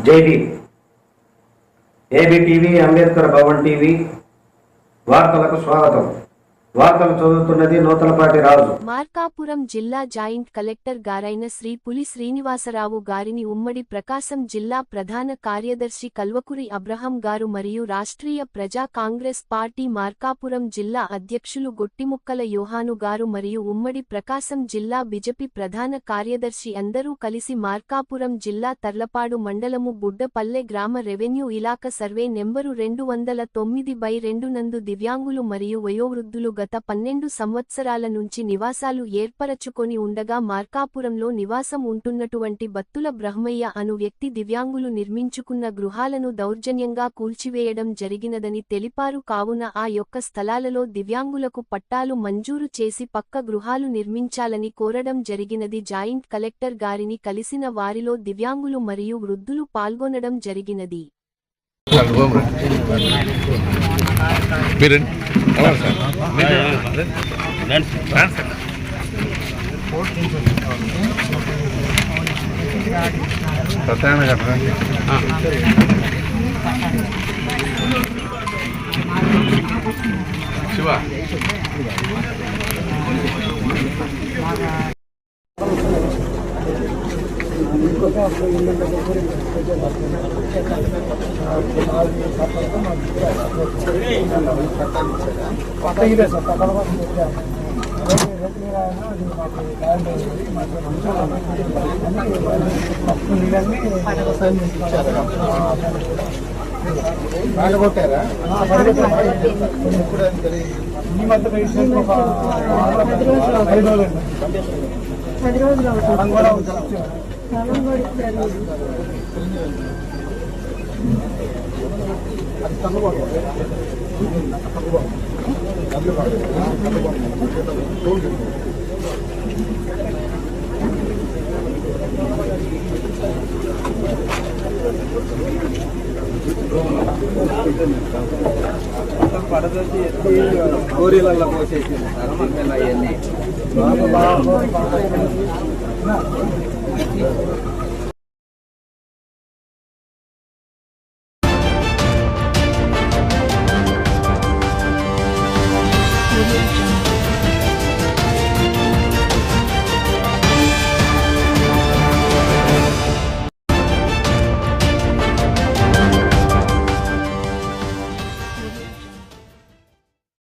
జై Bhim. AB TV, Ambedkar Bhavan TV వార్తలకు స్వాగతం. వార్తలు చదువుతున్నది నూతలపాటి రాజు. మార్కాపురం జిల్లా జాయింట్ కలెక్టర్ గారైన శ్రీ పులి శ్రీనివాసరావు గారిని ఉమ్మడి ప్రకాశం జిల్లా ప్రధాన కార్యదర్శి కల్వకురి అబ్రహం గారు మరియు రాష్ట్రీయ ప్రజా కాంగ్రెస్ పార్టీ మార్కాపురం జిల్లా అధ్యక్షులు గొట్టిముక్కల యోహాను గారు మరియు ఉమ్మడి ప్రకాశం జిల్లా బిజెపి ప్రధాన కార్యదర్శి అందరూ కలిసి మార్కాపురం జిల్లా తర్లపాడు మండలము బుడ్డపల్లె గ్రామ రెవెన్యూ ఇలాక సర్వే నెంబరు 209/2 నందు దివ్యాంగులు మరియు వయోవృద్ధులు గత 12 సంవత్సరాల నుంచి నివాసాలు ఏర్పరచుకొని ఉండగా మార్కాపురంలో నివాసం ఉంటున్నటువంటి బత్తుల బ్రహ్మయ్య అను వ్యక్తి దివ్యాంగులు నిర్మించుకున్న గృహాలను దౌర్జన్యంగా కూల్చివేయడం జరిగినదని తెలిపారు. కావున ఆ యొక్క స్థలాలలో దివ్యాంగులకు పట్టాలు మంజూరు చేసి పక్క గృహాలు నిర్మించాలని కోరడం జరిగినది. జాయింట్ కలెక్టర్ గారిని కలిసిన వారిలో దివ్యాంగులు మరియు వృద్ధులు పాల్గొనడం జరిగినది. శివ కొట్టారా ఈ మధ్య 10 రోజులు పడదొచ్చి గోరీలలో పోసేసి అవన్నీ